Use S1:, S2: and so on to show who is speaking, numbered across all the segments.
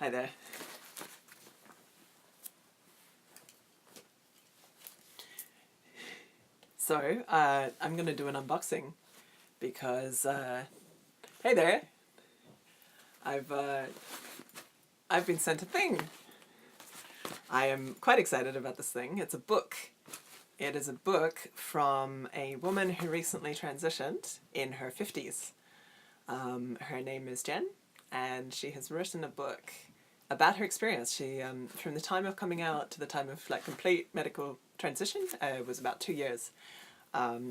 S1: Hi there. So, I'm going to do an unboxing because, hey there, I've been sent a thing. I am quite excited about this thing. It's a book. It is a book from a woman who recently transitioned in her 50s. Her name is Jen, and she has written a book about her experience. She, from the time of coming out to the time of like complete medical transition, was about 2 years.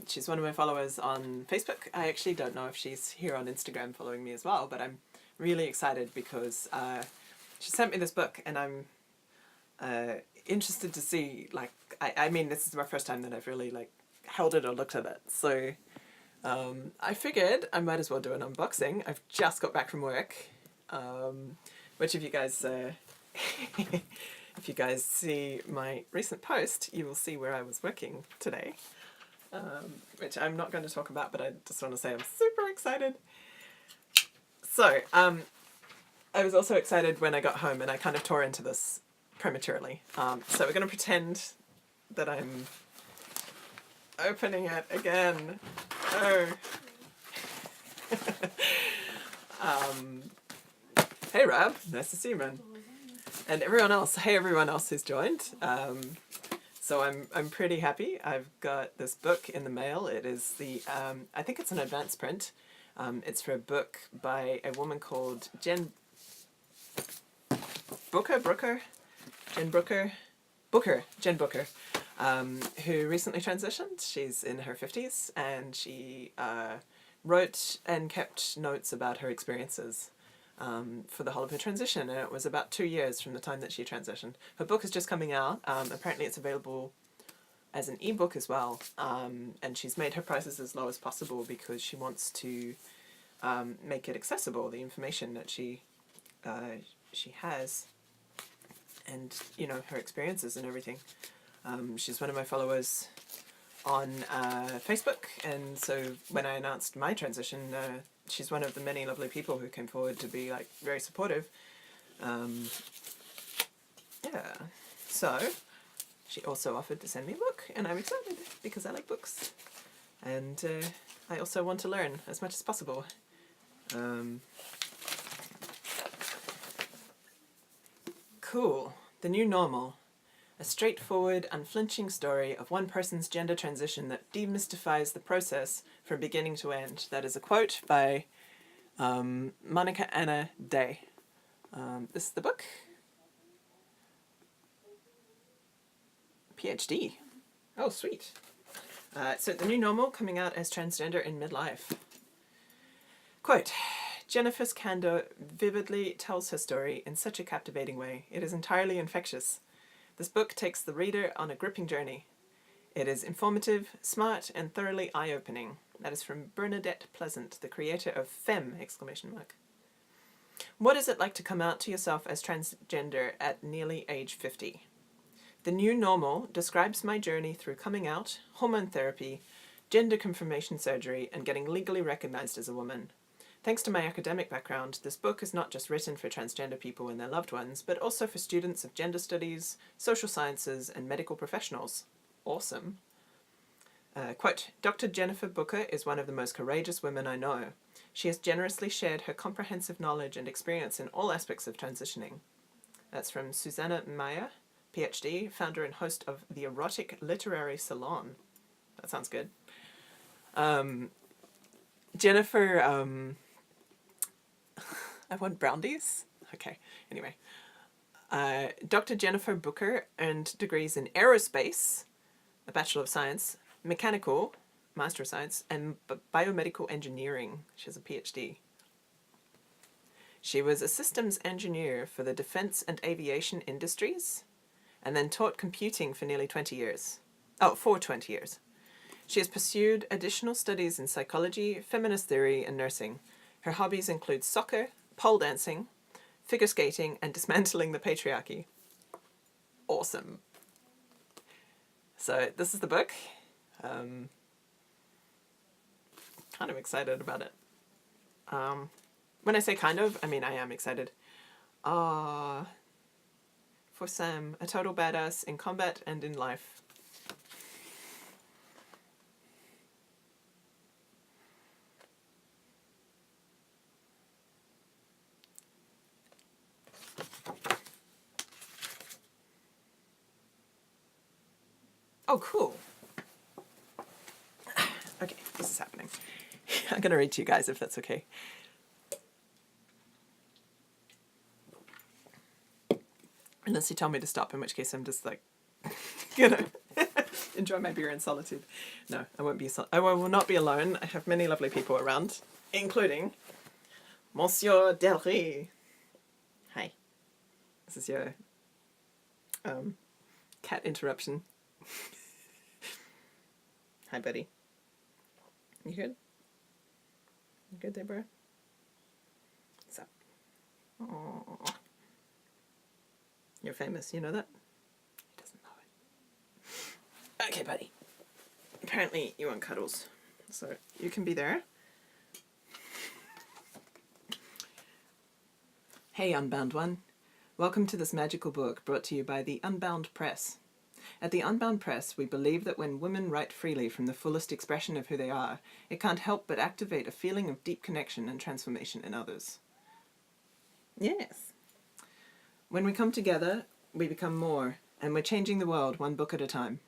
S1: She's one of my followers on Facebook. I actually don't know if she's here on Instagram following me as well, but I'm really excited because she sent me this book, and I'm interested to see, like, I mean, this is my first time that I've really, like, held it or looked at it. So I figured I might as well do an unboxing. I've just got back from work, which if you guys if you guys see my recent post, you will see where I was working today, which I'm not going to talk about, but I just want to say I'm super excited. So I was also excited when I got home, and I kind of tore into this prematurely. So we're going to pretend that I'm opening it again. Oh. Hey Rob, nice to see you, man. And everyone else, hey everyone else who's joined. So I'm pretty happy. I've got this book in the mail. It is the, I think it's an advanced print. It's for a book by a woman called Jen Booker, who recently transitioned. She's in her 50s, and she wrote and kept notes about her experiences for the whole of her transition, and it was about 2 years from the time that she transitioned. Her book is just coming out. Apparently it's available as an ebook as well, and she's made her prices as low as possible because she wants to make it accessible, the information that she has, and, you know, her experiences and everything. She's one of my followers on Facebook, and so when I announced my transition, she's one of the many lovely people who came forward to be, like, very supportive. Yeah, so she also offered to send me a book, and I'm excited because I like books, and I also want to learn as much as possible. Cool. The New Normal. A straightforward, unflinching story of one person's gender transition that demystifies the process from beginning to end. That is a quote by Monica Anna Day. This is the book. PhD. Oh, sweet. So The New Normal, coming out as transgender in midlife. Quote, Jennifer's candor vividly tells her story in such a captivating way. It is entirely infectious. This book takes the reader on a gripping journey. It is informative, smart, and thoroughly eye-opening. That is from Bernadette Pleasant, the creator of Femme! What is it like to come out to yourself as transgender at nearly age 50? The New Normal describes my journey through coming out, hormone therapy, gender confirmation surgery, and getting legally recognized as a woman. Thanks to my academic background, this book is not just written for transgender people and their loved ones, but also for students of gender studies, social sciences, and medical professionals. Awesome. Quote, Dr. Jennifer Booker is one of the most courageous women I know. She has generously shared her comprehensive knowledge and experience in all aspects of transitioning. That's from Susanna Meyer, PhD, founder and host of the Erotic Literary Salon. That sounds good. Jennifer, I want brownies? Okay, anyway. Dr. Jennifer Booker earned degrees in aerospace, a Bachelor of Science, mechanical, Master of Science, and biomedical engineering. She has a PhD. She was a systems engineer for the defense and aviation industries, and then taught computing for nearly 20 years. Oh, for 20 years. She has pursued additional studies in psychology, feminist theory, and nursing. Her hobbies include soccer, pole dancing, figure skating, and dismantling the patriarchy. Awesome. So this is the book. Kind of excited about it. When I say kind of, I mean I am excited. Ah, for Sam, a total badass in combat and in life. Oh, cool. Okay, this is happening. I'm going to read to you guys if that's okay. Unless you tell me to stop, in which case I'm just like, gonna enjoy my beer in solitude. No, I won't be. I will not be alone. I have many lovely people around, including Monsieur Delry. Hi. This is your cat interruption. Hi, buddy. You good? You good there, bro? What's up? Aww. You're famous, you know that? He doesn't know it. Okay, buddy. Apparently you want cuddles, so you can be there. Hey, Unbound One. Welcome to this magical book brought to you by the Unbound Press. At the Unbound Press, we believe that when women write freely from the fullest expression of who they are, it can't help but activate a feeling of deep connection and transformation in others. Yes. When we come together, we become more, and we're changing the world one book at a time.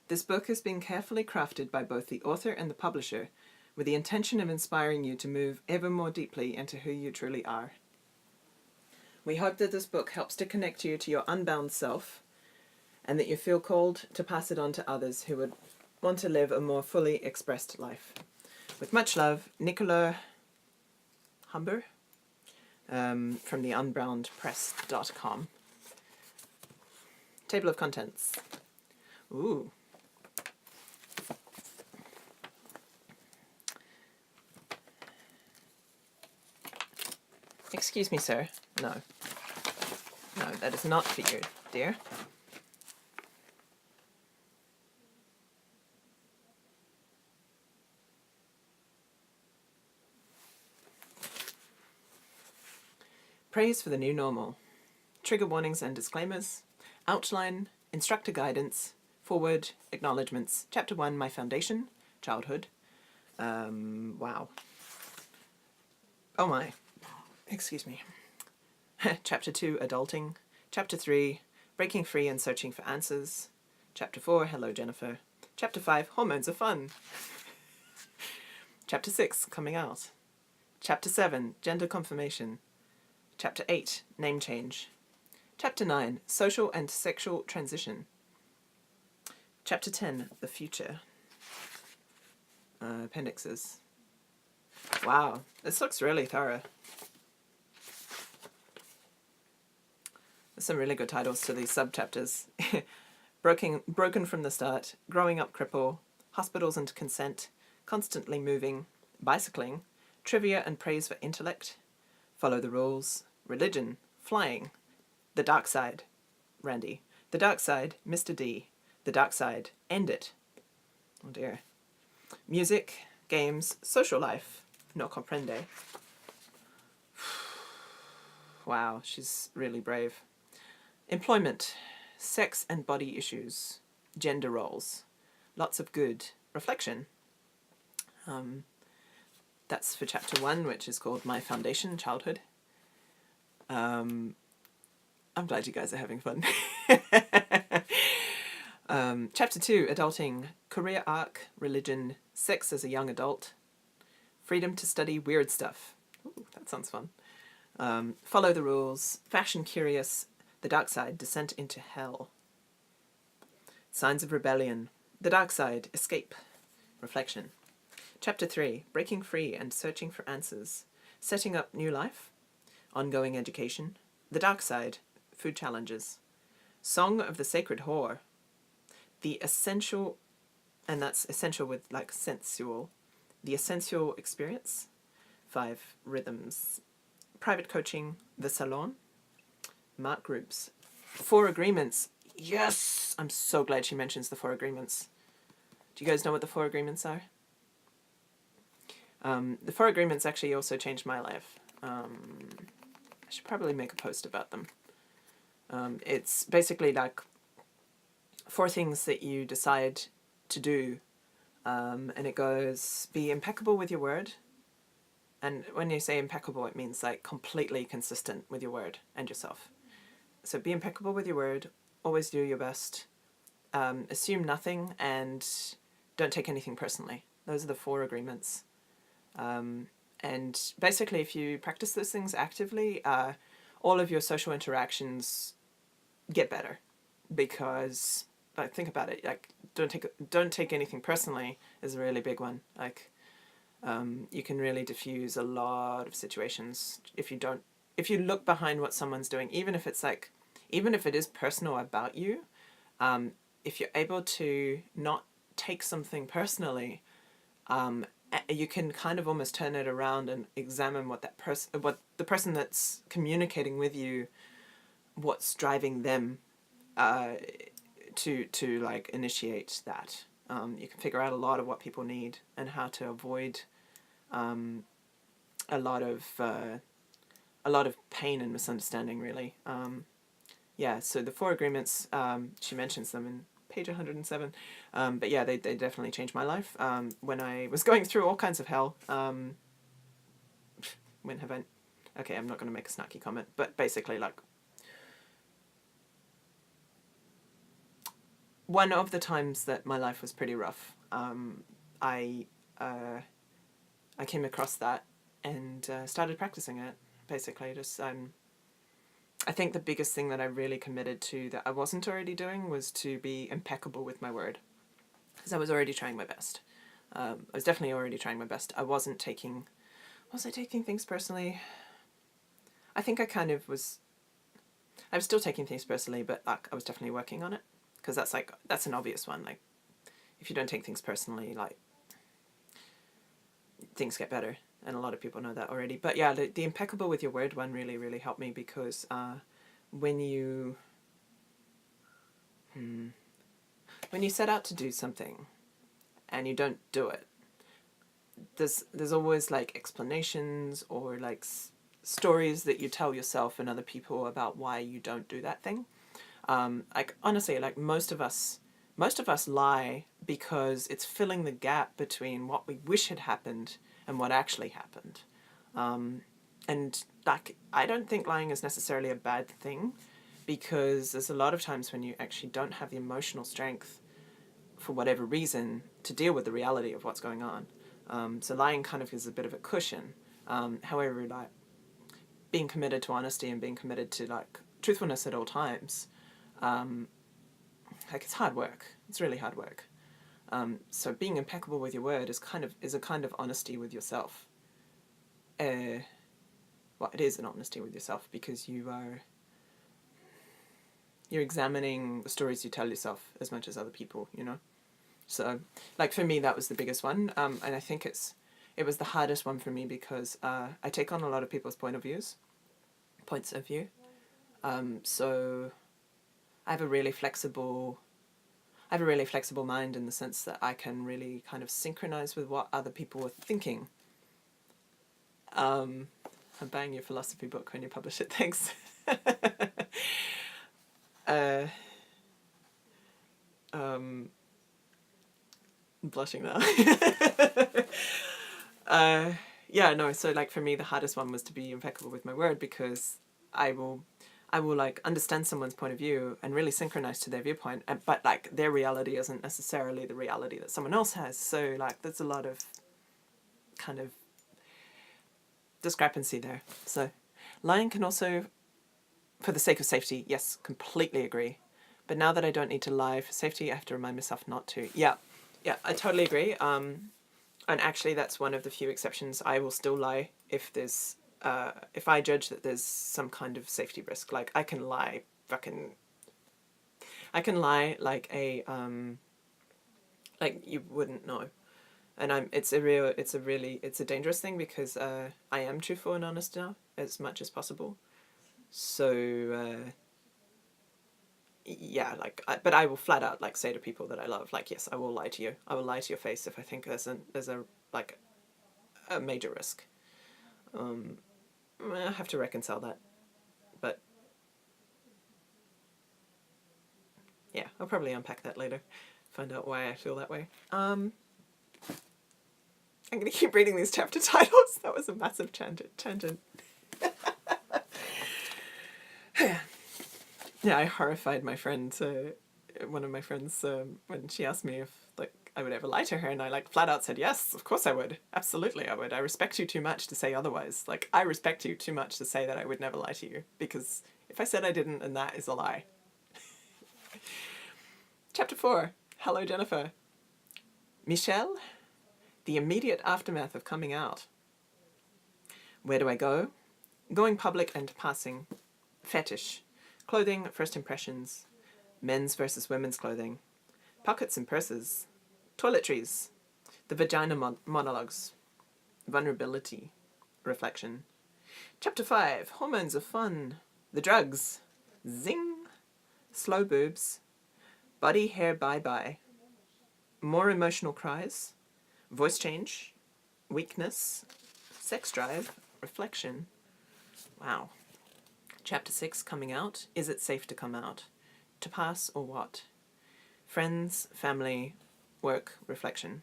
S1: This book has been carefully crafted by both the author and the publisher, with the intention of inspiring you to move ever more deeply into who you truly are. We hope that this book helps to connect you to your unbound self, and that you feel called to pass it on to others who would want to live a more fully expressed life. With much love, Nicola Humber from the unboundpress.com. Table of contents. Ooh. Excuse me, sir. No. No, that is not for you, dear. Praise for the new normal. Trigger warnings and disclaimers. Outline. Instructor guidance. Forward. Acknowledgments. Chapter 1, My Foundation. Childhood. Wow. Oh my. Excuse me. Chapter 2, Adulting. Chapter 3, Breaking Free and Searching for Answers. Chapter 4, Hello Jennifer. Chapter 5, Hormones are Fun. Chapter 6, Coming Out. Chapter 7, Gender Confirmation. Chapter 8, Name Change. Chapter 9, Social and Sexual Transition. Chapter 10, The Future. Appendixes. Wow, this looks really thorough. There's some really good titles to these sub-chapters. Broken from the Start, Growing Up Cripple, Hospitals and Consent, Constantly Moving, Bicycling, Trivia and Praise for Intellect, Follow the Rules, Religion, Flying, The Dark Side, Randy, The Dark Side, Mr. D, The Dark Side, End It. Oh dear. Music, Games, Social Life, No Comprende. Wow, she's really brave. Employment, Sex and Body Issues, Gender Roles, Lots of Good, Reflection. That's for Chapter 1, which is called My Foundation, Childhood. I'm glad you guys are having fun. Chapter 2, Adulting, Career Arc, Religion, Sex as a Young Adult, Freedom to Study Weird Stuff. Ooh, that sounds fun. Follow the Rules, Fashion Curious, The Dark Side, Descent into Hell. Signs of Rebellion, The Dark Side, Escape, Reflection. Chapter 3, Breaking Free and Searching for Answers, Setting Up New Life, Ongoing Education, The Dark Side, Food Challenges. Song of the Sacred Whore, The Essential, and that's essential with like sensual, The Essential Experience, 5 Rhythms, Private Coaching, The Salon, Mark Groups, 4 Agreements. Yes! I'm so glad she mentions the 4 Agreements. Do you guys know what the 4 Agreements are? The 4 Agreements actually also changed my life. I should probably make a post about them. It's basically like 4 things that you decide to do, and it goes, be impeccable with your word. And when you say impeccable, it means like completely consistent with your word and yourself. So be impeccable with your word, always do your best, assume nothing, and don't take anything personally. Those are the 4 agreements. And basically, if you practice those things actively, all of your social interactions get better, because like, think about it, like don't take anything personally is a really big one. Like you can really diffuse a lot of situations if you look behind what someone's doing, even if it is personal about you. If you're able to not take something personally, you can kind of almost turn it around and examine what the person that's communicating with you, what's driving them to like initiate that. You can figure out a lot of what people need and how to avoid a lot of pain and misunderstanding, really. Yeah, so the 4 agreements, she mentions them in page 107. But yeah, they definitely changed my life. When I was going through all kinds of hell. When have I... Okay, I'm not going to make a snarky comment, but basically, like, one of the times that my life was pretty rough, I came across that and started practicing it. Basically, just I think the biggest thing that I really committed to that I wasn't already doing was to be impeccable with my word, because I was already trying my best. I was definitely already trying my best. Was I taking things personally? I think I kind of was. I was still taking things personally, but like I was definitely working on it, because that's an obvious one. Like, if you don't take things personally, like, things get better, and a lot of people know that already. But yeah, the impeccable with your word one really, really helped me, because when you set out to do something and you don't do it, there's always like explanations or like stories that you tell yourself and other people about why you don't do that thing. Like, honestly, like most of us lie because it's filling the gap between what we wish had happened and what actually happened. And like, I don't think lying is necessarily a bad thing, because there's a lot of times when you actually don't have the emotional strength, for whatever reason, to deal with the reality of what's going on. So lying kind of is a bit of a cushion. However, like, being committed to honesty and being committed to like truthfulness at all times, like, it's hard work. It's really hard work. So being impeccable with your word is a kind of honesty with yourself. Well, it is an honesty with yourself, because you're examining the stories you tell yourself as much as other people, you know? So, like, for me, that was the biggest one. And I think it was the hardest one for me, because I take on a lot of people's points of view. So I have a really flexible mind, in the sense that I can really kind of synchronize with what other people are thinking. I'm buying your philosophy book when you publish it, thanks. I'm blushing now. Yeah, no, so like for me the hardest one was to be impeccable with my word, because I will like understand someone's point of view and really synchronize to their viewpoint, but like their reality isn't necessarily the reality that someone else has. So like there's a lot of kind of discrepancy there. So lying can also, for the sake of safety, yes, completely agree. But now that I don't need to lie for safety, I have to remind myself not to. Yeah, I totally agree. And actually that's one of the few exceptions. I will still lie if I judge that there's some kind of safety risk. Like, I can lie like like you wouldn't know. And it's a dangerous thing, because I am truthful and honest now as much as possible. So yeah, like, but I will flat out like say to people that I love, like, yes, I will lie to you. I will lie to your face if I think there's a like a major risk. I have to reconcile that. yeah, I'll probably unpack that later. Find out why I feel that way. I'm going to keep reading these chapter titles. That was a massive tangent. Yeah, I horrified my friend, one of my friends, when she asked me if like I would ever lie to her, and I like flat out said, yes, of course I would. Absolutely I would. I respect you too much to say otherwise. Like, I respect you too much to say that I would never lie to you, because if I said I didn't, then that is a lie. Chapter 4. Hello, Jennifer. Michelle, the immediate aftermath of coming out. Where do I go? Going public and passing. Fetish. Clothing, first impressions. Men's versus women's clothing. Pockets and purses. Toiletries. The vagina monologues. Vulnerability. Reflection. Chapter 5. Hormones of fun. The drugs. Zing. Slow boobs. Body hair bye-bye. More emotional cries. Voice change. Weakness. Sex drive. Reflection. Wow. Chapter 6, coming out. Is it safe to come out? To pass or what? Friends, family, work, reflection.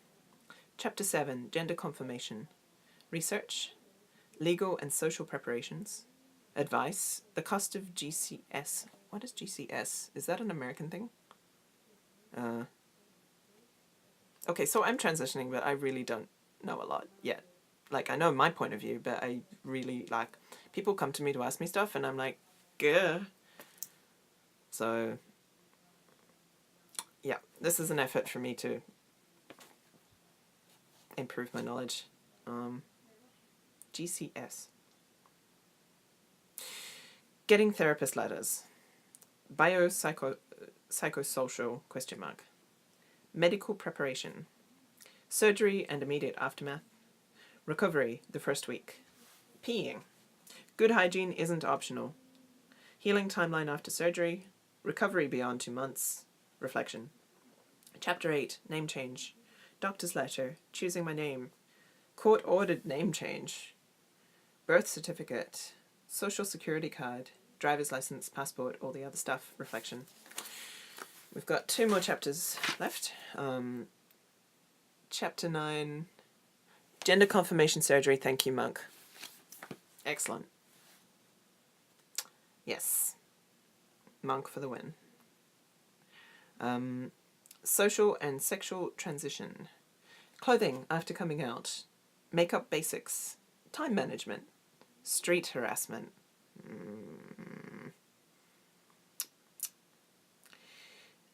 S1: Chapter 7, gender confirmation. Research. Legal and social preparations. Advice. The cost of GCS. What is GCS? Is that an American thing? Okay, so I'm transitioning, but I really don't know a lot yet. Like, I know my point of view, but I really, like, people come to me to ask me stuff, and I'm like, gah. So, yeah, this is an effort for me to improve my knowledge. GCS. Getting therapist letters. Psychosocial, question mark. Medical preparation. Surgery and immediate aftermath. Recovery, the first week. Peeing. Good hygiene isn't optional. Healing timeline after surgery. Recovery beyond 2 months. Reflection. Chapter 8, name change. Doctor's letter. Choosing my name. Court-ordered name change. Birth certificate. Social security card. Driver's license, passport, all the other stuff. Reflection. We've got 2 more chapters left. Chapter 9. Gender confirmation surgery. Thank you, monk. Excellent. Yes. Monk for the win. Social and sexual transition. Clothing after coming out. Makeup basics. Time management. Street harassment.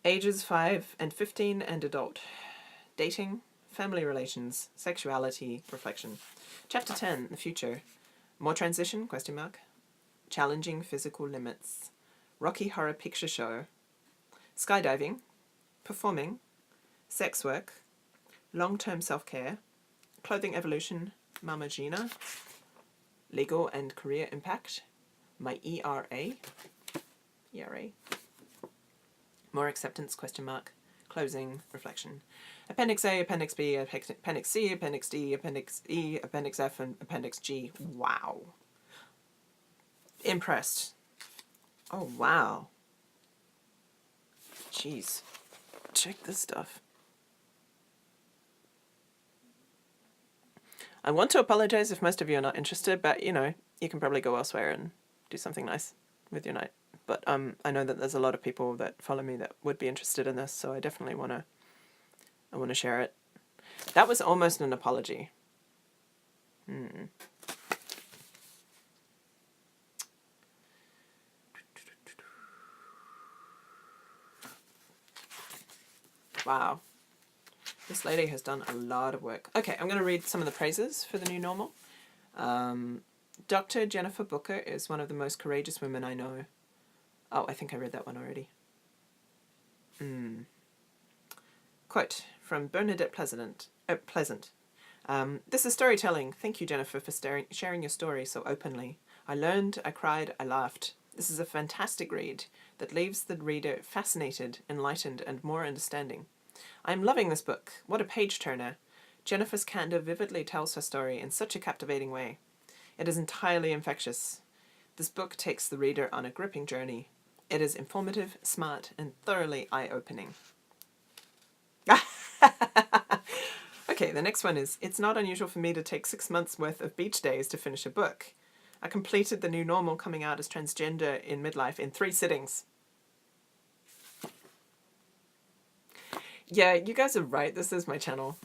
S1: Ages 5 and 15 and adult. Dating. Family relations. Sexuality. Reflection. Chapter 10. The future. More transition? Question mark. Challenging physical limits. Rocky Horror Picture Show. Skydiving. Performing. Sex work. Long-term self-care. Clothing evolution. Mama Gina. Legal and career impact. My ERA. ERA. More acceptance? Question mark. Closing. Reflection. Appendix A, Appendix B, Appendix C, Appendix D, Appendix E, Appendix F, and Appendix G. Wow. Impressed. Oh, wow. Jeez. Check this stuff. I want to apologize if most of you are not interested, but, you know, you can probably go elsewhere and do something nice with your night. But I know that there's a lot of people that follow me that would be interested in this, so I definitely want to share it. That was almost an apology. Wow. This lady has done a lot of work. Okay, I'm going to read some of the praises for the new normal. Dr. Jennifer Booker is one of the most courageous women I know. Oh, I think I read that one already. Quote from Bernadette Pleasant. This is storytelling. Thank you, Jennifer, for sharing your story so openly. I learned, I cried, I laughed. This is a fantastic read that leaves the reader fascinated, enlightened, and more understanding. I am loving this book. What a page-turner. Jennifer's candor vividly tells her story in such a captivating way. It is entirely infectious. This book takes the reader on a gripping journey. It is informative, smart, and thoroughly eye-opening. Okay, the next one is, it's not unusual for me to take 6 months worth of beach days to finish a book. I completed The New Normal coming out as transgender in midlife in 3 sittings. Yeah, you guys are right. This is my channel.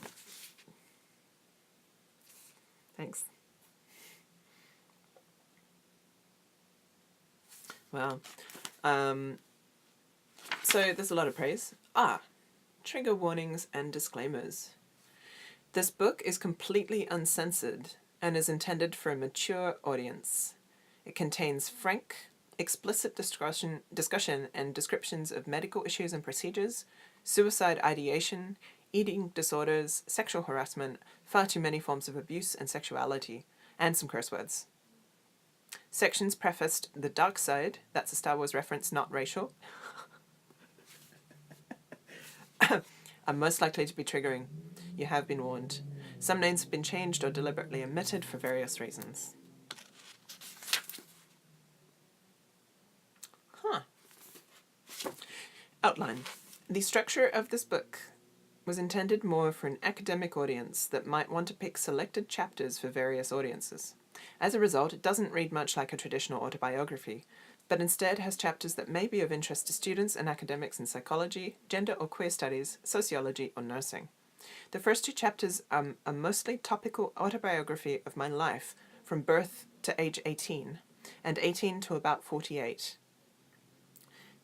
S1: Thanks. Wow. So there's a lot of praise. Trigger warnings and disclaimers. This book is completely uncensored and is intended for a mature audience. It contains frank, explicit discussion and descriptions of medical issues and procedures, suicide ideation, eating disorders, sexual harassment, far too many forms of abuse and sexuality, and some curse words. Sections prefaced the dark side, that's a Star Wars reference, not racial, are most likely to be triggering. You have been warned. Some names have been changed or deliberately omitted for various reasons. Outline. The structure of this book was intended more for an academic audience that might want to pick selected chapters for various audiences. As a result, it doesn't read much like a traditional autobiography, but instead has chapters that may be of interest to students and academics in psychology, gender or queer studies, sociology, or nursing. The first 2 chapters are a mostly topical autobiography of my life from birth to age 18, and 18 to about 48.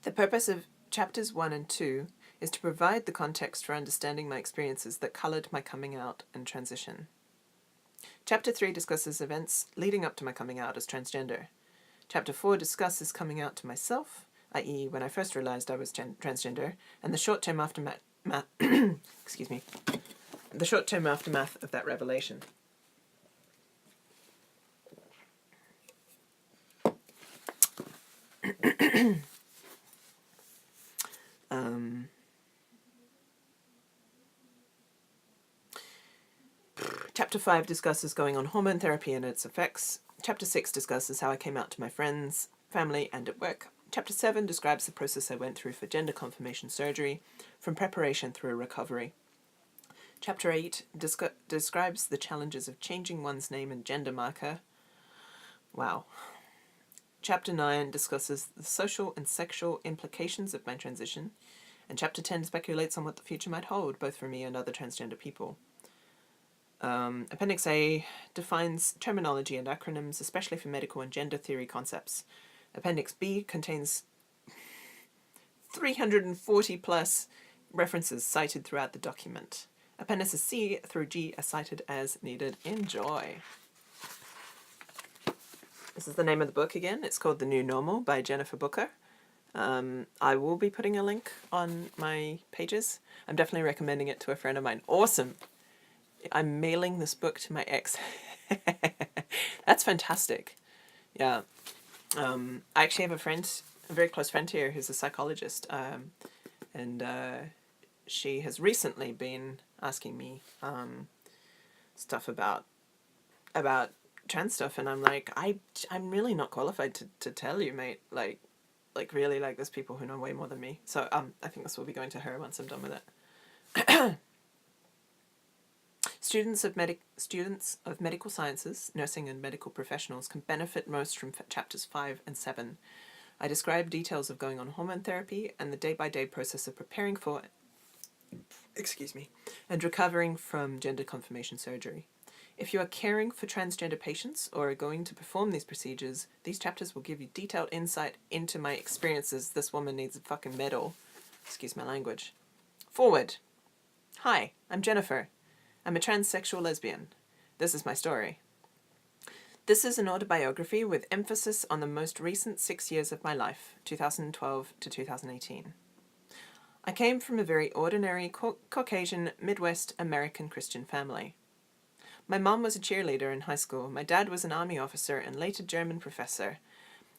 S1: The purpose of chapters 1 and 2 is to provide the context for understanding my experiences that coloured my coming out and transition. Chapter 3 discusses events leading up to my coming out as transgender. Chapter 4 discusses coming out to myself, i.e. when I first realised I was transgender, and the short-term aftermath the short-term aftermath of that revelation. Chapter 5 discusses going on hormone therapy and its effects. Chapter 6 discusses how I came out to my friends, family, and at work. Chapter 7 describes the process I went through for gender confirmation surgery, from preparation through recovery. Chapter 8 describes the challenges of changing one's name and gender marker. Wow. Chapter 9 discusses the social and sexual implications of my transition. And Chapter 10 speculates on what the future might hold, both for me and other transgender people. Appendix A defines terminology and acronyms, especially for medical and gender theory concepts. Appendix B contains 340 plus references cited throughout the document. Appendices C through G are cited as needed. Enjoy. This is the name of the book again. It's called The New Normal by Jennifer Booker. I will be putting a link on my pages. I'm definitely recommending it to a friend of mine. Awesome! I'm mailing this book to my ex. That's fantastic. Yeah. I actually have a very close friend here who's a psychologist, and she has recently been asking me stuff about trans stuff, and I'm like, I'm really not qualified to tell you, mate. Like really, like there's people who know way more than me. So I think this will be going to her once I'm done with it. Students of medical sciences, nursing and medical professionals can benefit most from chapters 5 and 7. I describe details of going on hormone therapy and the day-by-day process of preparing for, and recovering from gender confirmation surgery. If you are caring for transgender patients or are going to perform these procedures, these chapters will give you detailed insight into my experiences. This woman needs a fucking medal. Excuse my language. Forward. Hi, I'm Jennifer. I'm a transsexual lesbian. This is my story. This is an autobiography with emphasis on the most recent 6 years of my life, 2012 to 2018. I came from a very ordinary Caucasian Midwest American Christian family. My mom was a cheerleader in high school, my dad was an army officer and later German professor,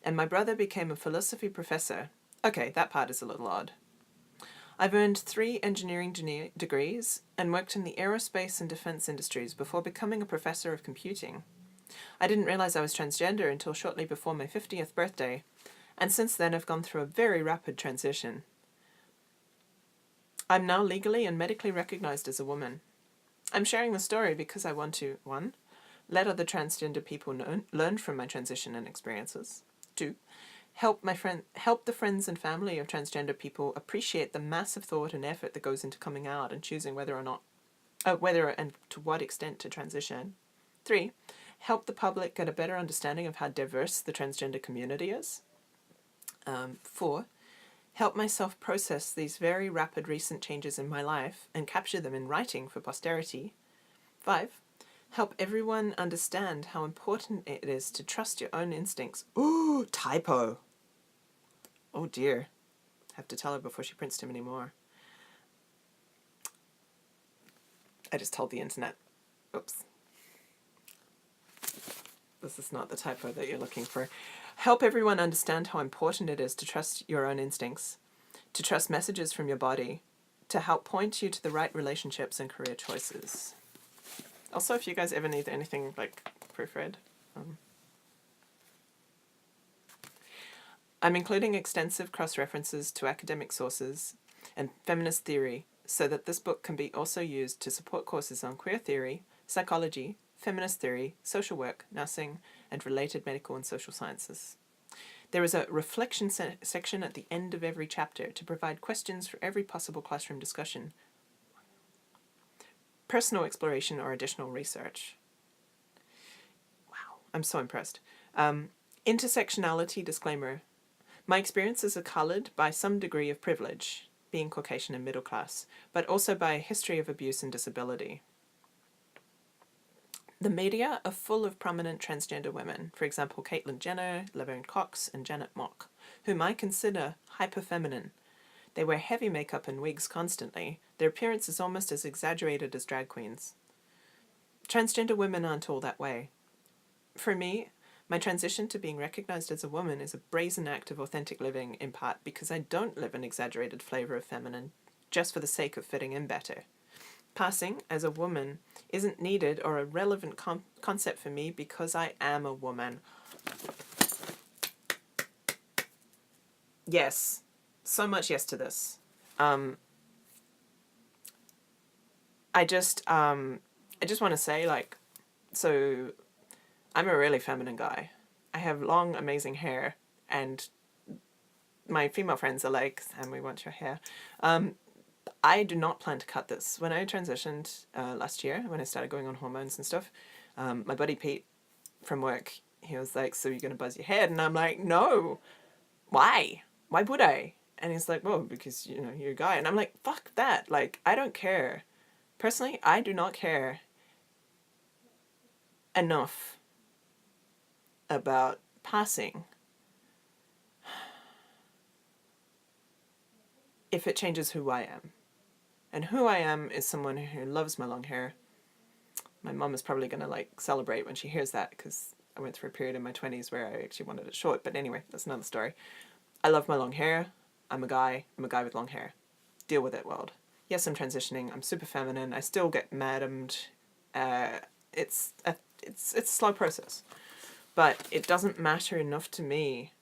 S1: and my brother became a philosophy professor. Okay, that part is a little odd. I've earned 3 engineering degrees and worked in the aerospace and defense industries before becoming a professor of computing. I didn't realize I was transgender until shortly before my 50th birthday, And since then, I've gone through a very rapid transition. I'm now legally and medically recognized as a woman. I'm sharing the story because I want to, 1, let other transgender people learn from my transition and experiences. 2, help the friends and family of transgender people appreciate the massive thought and effort that goes into coming out and choosing whether and to what extent to transition. 3, help the public get a better understanding of how diverse the transgender community is. 4, help myself process these very rapid recent changes in my life and capture them in writing for posterity. 5, help everyone understand how important it is to trust your own instincts. Ooh, typo. Oh dear. Have to tell her before she prints too many more. I just told the internet. Oops. This is not the typo that you're looking for. Help everyone understand how important it is to trust your own instincts, to trust messages from your body, to help point you to the right relationships and career choices. Also, if you guys ever need anything like proofread, I'm including extensive cross-references to academic sources and feminist theory so that this book can be also used to support courses on queer theory, psychology, feminist theory, social work, nursing, and related medical and social sciences. There is a reflection section at the end of every chapter to provide questions for every possible classroom discussion, personal exploration, or additional research. Wow, I'm so impressed. Intersectionality disclaimer. My experiences are coloured by some degree of privilege, being Caucasian and middle class, but also by a history of abuse and disability. The media are full of prominent transgender women, for example, Caitlyn Jenner, Laverne Cox, and Janet Mock, whom I consider hyper-feminine. They wear heavy makeup and wigs constantly. Their appearance is almost as exaggerated as drag queens. Transgender women aren't all that way. For me, my transition to being recognized as a woman is a brazen act of authentic living, in part because I don't live an exaggerated flavor of feminine, just for the sake of fitting in better. Passing as a woman isn't needed or a relevant concept for me because I am a woman. Yes. So much yes to this. I just want to say, like, so I'm a really feminine guy. I have long, amazing hair, and my female friends are like, Sam, we want your hair. I do not plan to cut this. When I transitioned last year, when I started going on hormones and stuff, my buddy Pete from work, he was like, so you're going to buzz your head? And I'm like, no. Why? Why would I? And he's like, well, because, you know, you're a guy. And I'm like, fuck that. Like, I don't care. Personally, I do not care enough about passing if it changes who I am. And who I am is someone who loves my long hair. My mom is probably going to, like, celebrate when she hears that, because I went through a period in my 20s where I actually wanted it short. But anyway, that's another story. I love my long hair. I'm a guy. I'm a guy with long hair. Deal with it, world. Yes, I'm transitioning. I'm super feminine. I still get madamed. It's a slow process. But it doesn't matter enough to me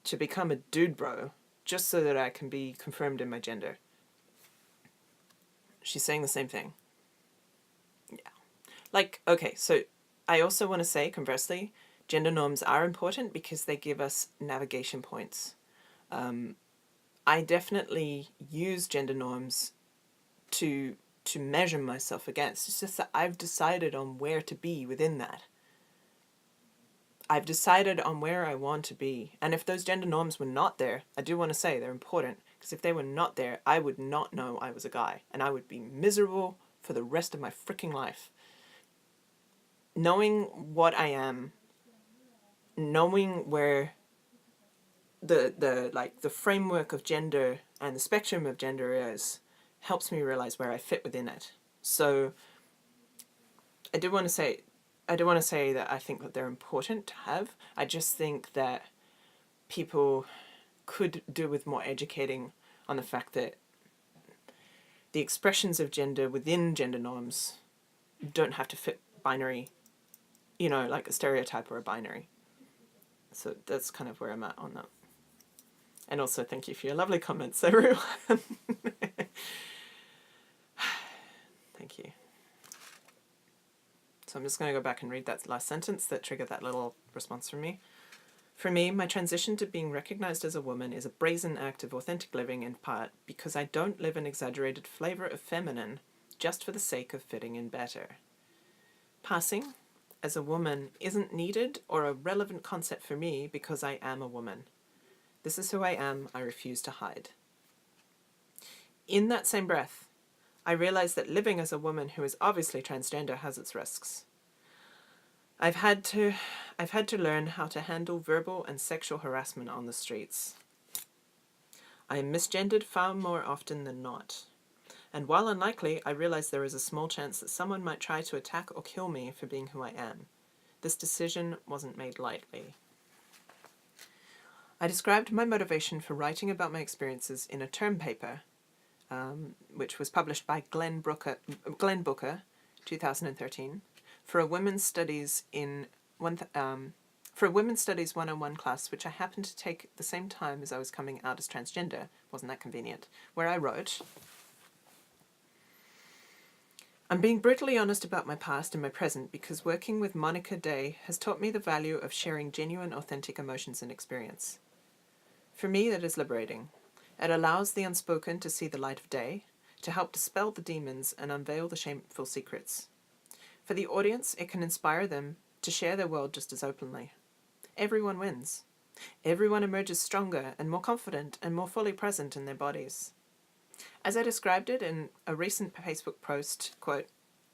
S1: to become a dude bro just so that I can be confirmed in my gender. She's saying the same thing. Yeah. Like, okay, so I also want to say, conversely, gender norms are important because they give us navigation points. I definitely use gender norms to measure myself against. It's just that I've decided on where to be within that. I've decided on where I want to be. And if those gender norms were not there, I do want to say they're important, because if they were not there, I would not know I was a guy, and I would be miserable for the rest of my freaking life. Knowing what I am, knowing where the framework of gender and the spectrum of gender is, helps me realize where I fit within it. So I do want to say that I think that they're important to have. I just think that people could do with more educating on the fact that the expressions of gender within gender norms don't have to fit binary, you know, like a stereotype or a binary. So that's kind of where I'm at on that. And also thank you for your lovely comments, everyone. Thank you. So I'm just going to go back and read that last sentence that triggered that little response from me. For me, my transition to being recognized as a woman is a brazen act of authentic living, in part because I don't live an exaggerated flavor of feminine just for the sake of fitting in better. Passing as a woman isn't needed or a relevant concept for me because I am a woman. This is who I am. I refuse to hide. In that same breath, I realize that living as a woman who is obviously transgender has its risks. I've had to learn how to handle verbal and sexual harassment on the streets. I am misgendered far more often than not. And while unlikely, I realize there is a small chance that someone might try to attack or kill me for being who I am. This decision wasn't made lightly. I described my motivation for writing about my experiences in a term paper, which was published by Glenn Booker, 2013, for a Women's Studies 101 class, which I happened to take at the same time as I was coming out as transgender. Wasn't that convenient? Where I wrote, I'm being brutally honest about my past and my present because working with Monica Day has taught me the value of sharing genuine, authentic emotions and experience. For me, that is liberating. It allows the unspoken to see the light of day, to help dispel the demons and unveil the shameful secrets. For the audience, it can inspire them to share their world just as openly. Everyone wins. Everyone emerges stronger and more confident and more fully present in their bodies. As I described it in a recent Facebook post, quote,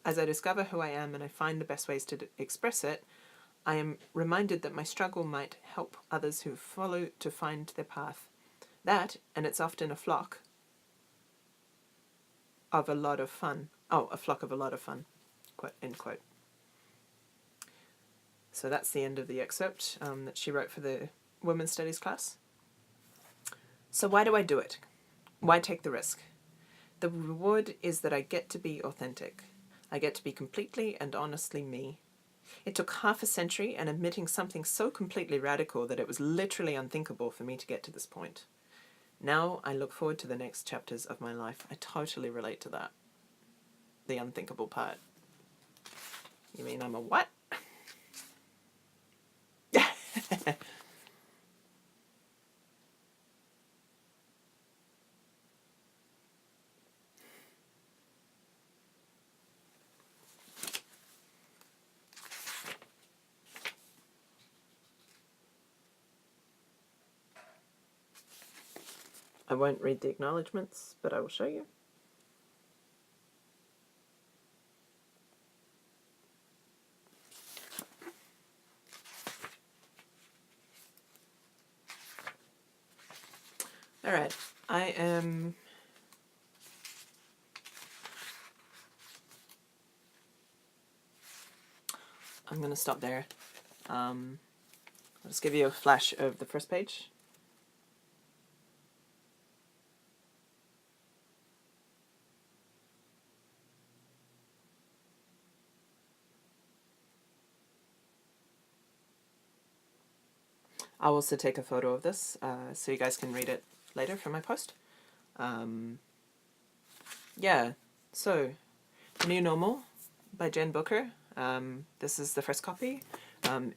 S1: as I discover who I am and I find the best ways to express it, I am reminded that my struggle might help others who follow to find their path. That, and it's often a flock of a lot of fun. Oh, a flock of a lot of fun, quote, end quote. So that's the end of the excerpt that she wrote for the Women's Studies class. So why do I do it? Why take the risk? The reward is that I get to be authentic. I get to be completely and honestly me. It took half a century and admitting something so completely radical that it was literally unthinkable for me to get to this point. Now I look forward to the next chapters of my life. I totally relate to that. The unthinkable part. You mean I'm a what? I won't read the acknowledgments, but I will show you. All right, I'm going to stop there. I'll just give you a flash of the first page. I'll also take a photo of this so you guys can read it later from my post. Yeah, so New Normal by Jen Booker. This is the first copy.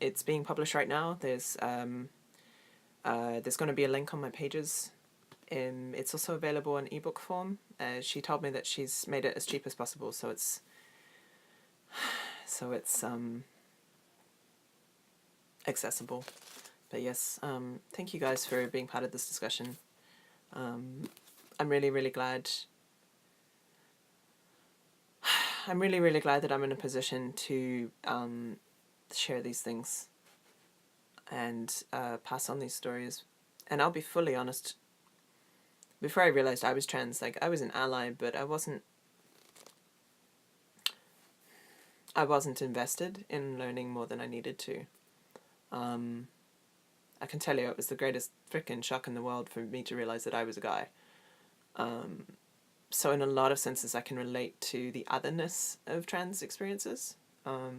S1: It's being published right now. There's going to be a link on my pages. It's also available in ebook form. She told me that she's made it as cheap as possible, so it's accessible. But yes, thank you guys for being part of this discussion. I'm really, really glad. I'm really, really glad that I'm in a position to share these things and pass on these stories. And I'll be fully honest. Before I realized I was trans, like I was an ally, but I wasn't invested in learning more than I needed to. I can tell you it was the greatest frickin' shock in the world for me to realize that I was a guy. So in a lot of senses I can relate to the otherness of trans experiences. I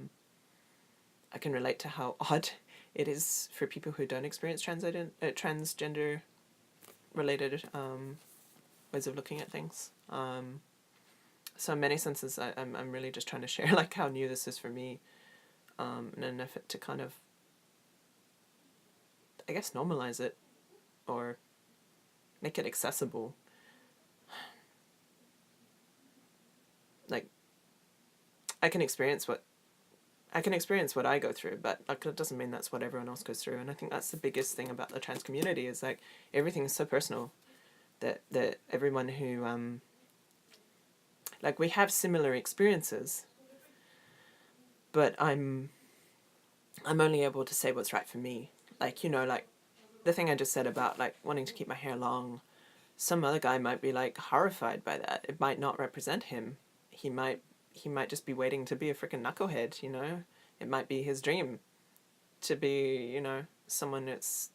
S1: can relate to how odd it is for people who don't experience transgender related ways of looking at things. So in many senses, I'm really just trying to share like how new this is for me, in an effort to kind of, I guess, normalize it or make it accessible. Like, I can experience what I go through, but like it doesn't mean that's what everyone else goes through. And I think that's the biggest thing about the trans community is like everything is so personal that everyone who like we have similar experiences, but I'm only able to say what's right for me. Like, you know, like the thing I just said about like wanting to keep my hair long, some other guy might be like horrified by that. It might not represent him. He might just be waiting to be a freaking knucklehead, you know? It might be his dream to be, you know, someone that's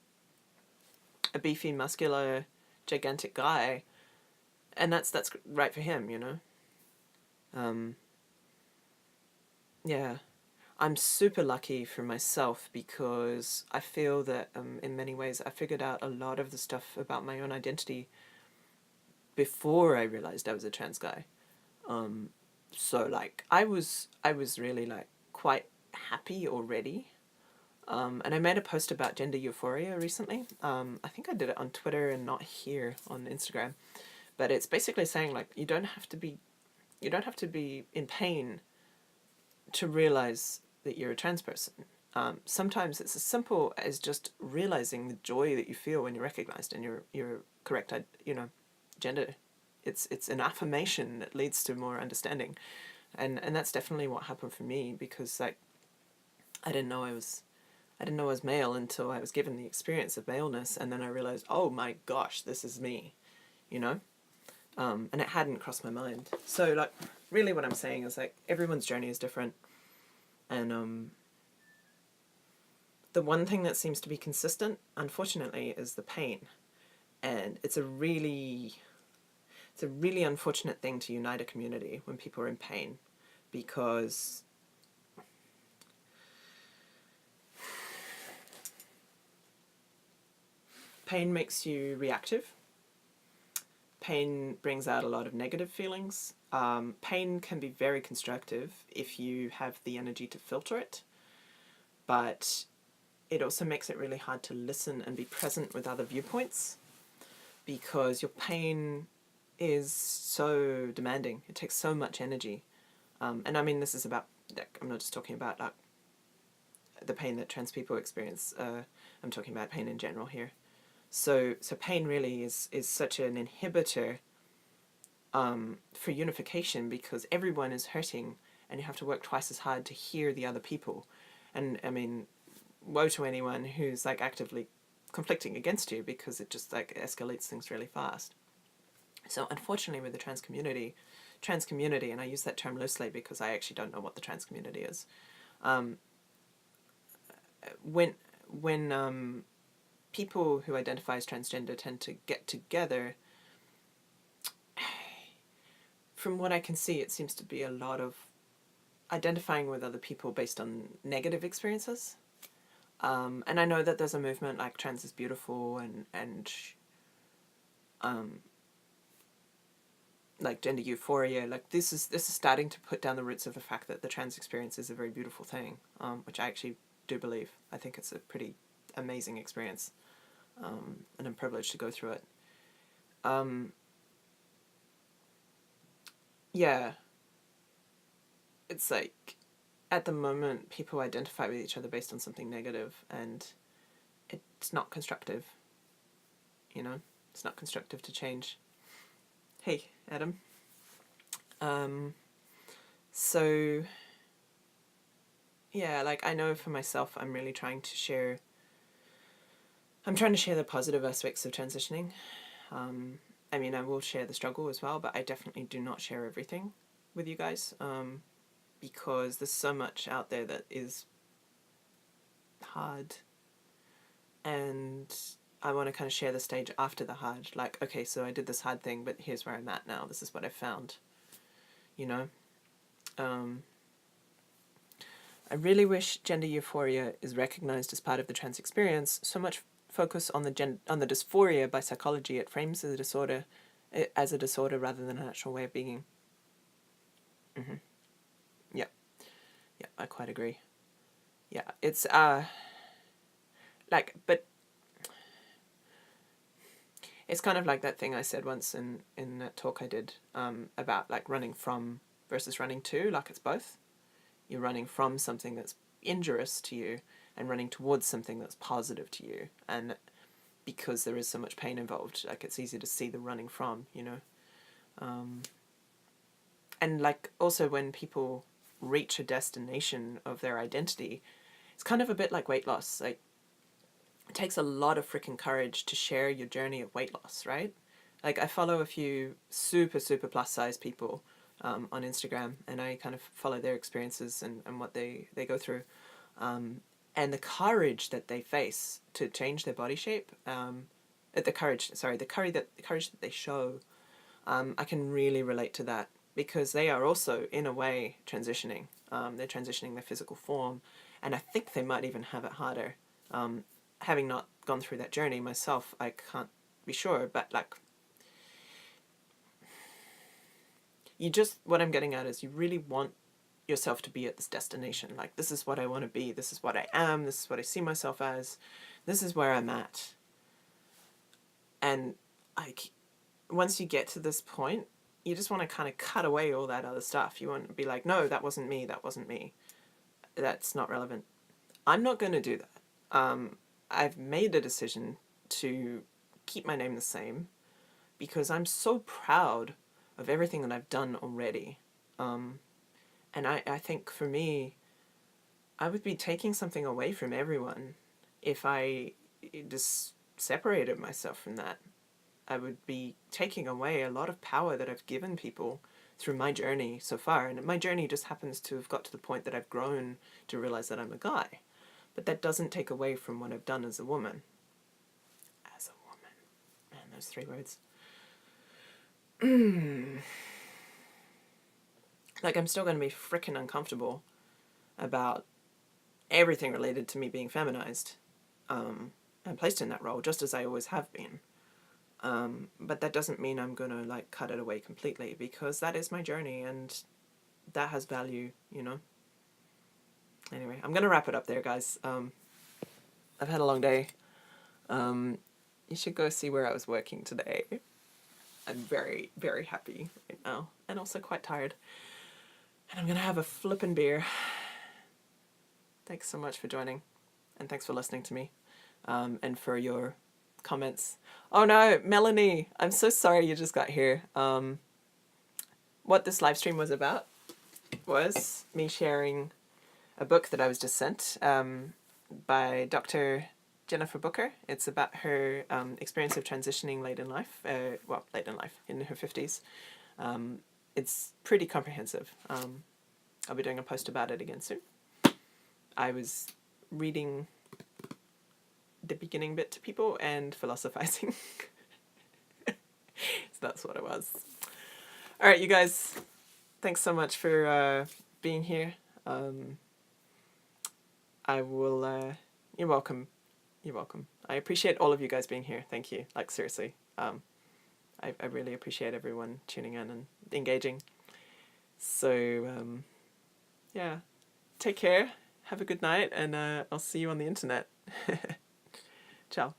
S1: a beefy, muscular, gigantic guy. And that's right for him, you know? Yeah. I'm super lucky for myself because I feel that in many ways I figured out a lot of the stuff about my own identity before I realized I was a trans guy. So like I was really like quite happy already. And I made a post about gender euphoria recently. I think I did it on Twitter and not here on Instagram. But it's basically saying like you don't have to be in pain to realize that you're a trans person. Sometimes it's as simple as just realizing the joy that you feel when you're recognized in your correct, you know, gender. It's an affirmation that leads to more understanding, and that's definitely what happened for me because like I didn't know I was male until I was given the experience of maleness, and then I realized, oh my gosh, this is me, you know, and it hadn't crossed my mind. So like really what I'm saying is like everyone's journey is different. And the one thing that seems to be consistent, unfortunately, is the pain. And it's a really unfortunate thing to unite a community when people are in pain, because pain makes you reactive. Pain brings out a lot of negative feelings. Pain can be very constructive if you have the energy to filter it, but it also makes it really hard to listen and be present with other viewpoints because your pain is so demanding. It takes so much energy. And I mean, this is about, like, I'm not just talking about like the pain that trans people experience. I'm talking about pain in general here. So pain really is such an inhibitor for unification because everyone is hurting and you have to work twice as hard to hear the other people. And I mean, woe to anyone who's like actively conflicting against you because it just like escalates things really fast. So unfortunately with the trans community, and I use that term loosely because I actually don't know what the trans community is. When people who identify as transgender tend to get together, from what I can see, it seems to be a lot of identifying with other people based on negative experiences. And I know that there's a movement like trans is beautiful and like gender euphoria. Like this is starting to put down the roots of the fact that the trans experience is a very beautiful thing, which I actually do believe. I think it's a pretty amazing experience, and I'm privileged to go through it. Yeah, it's like at the moment people identify with each other based on something negative, and it's not constructive. You know, it's not constructive to change. Hey, Adam. So yeah, like I know for myself, I'm really trying to share the positive aspects of transitioning. I mean, I will share the struggle as well, but I definitely do not share everything with you guys, because there's so much out there that is hard, and I want to kind of share the stage after the hard. Like, okay, so I did this hard thing, but here's where I'm at now. This is what I found, you know? I really wish gender euphoria is recognized as part of the trans experience, so much focus on the dysphoria by psychology. It frames the disorder as a disorder rather than an actual way of being. Yeah, yeah, I quite agree. Yeah, it's like, but it's kind of like that thing I said once in that talk I did about like running from versus running to. Like, it's both. You're running from something that's injurious to you and running towards something that's positive to you, and because there is so much pain involved, like, it's easy to see the running from, you know. And like, also when people reach a destination of their identity, it's kind of a bit like weight loss. Like, it takes a lot of freaking courage to share your journey of weight loss, right? Like, I follow a few super plus size people on Instagram, and I kind of follow their experiences and what they go through, and the courage that they face to change their body shape, the courage that they show, I can really relate to that, because they are also, in a way, transitioning. They're transitioning their physical form, and I think they might even have it harder. Having not gone through that journey myself, I can't be sure, but like, what I'm getting at is, you really want yourself to be at this destination. Like, this is what I want to be, this is what I am, this is what I see myself as, this is where I'm at. And like, once you get to this point, you just want to kind of cut away all that other stuff. You want to be like, no, that wasn't me, that's not relevant. I'm not going to do that. I've made a decision to keep my name the same because I'm so proud of everything that I've done already. And I think for me, I would be taking something away from everyone if I just separated myself from that. I would be taking away a lot of power that I've given people through my journey so far. And my journey just happens to have got to the point that I've grown to realize that I'm a guy. But that doesn't take away from what I've done as a woman. As a woman. Man, those 3 words. Like, I'm still going to be freaking uncomfortable about everything related to me being feminized and placed in that role, just as I always have been. But that doesn't mean I'm going to like cut it away completely, because that is my journey and that has value, you know. Anyway, I'm going to wrap it up there, guys. I've had a long day. You should go see where I was working today. I'm very, very happy right now, and also quite tired. And I'm going to have a flippin' beer. Thanks so much for joining, and thanks for listening to me, and for your comments. Oh no, Melanie, I'm so sorry you just got here. What this live stream was about was me sharing a book that I was just sent by Dr. Jennifer Booker. It's about her experience of transitioning late in life, in her 50s. It's pretty comprehensive. I'll be doing a post about it again soon. I was reading the beginning bit to people and philosophizing. So that's what it was. All right, you guys, thanks so much for being here. I will, you're welcome. You're welcome. I appreciate all of you guys being here. Thank you. Like, seriously. I really appreciate everyone tuning in and engaging. So, yeah, take care. Have a good night, and I'll see you on the internet. Ciao.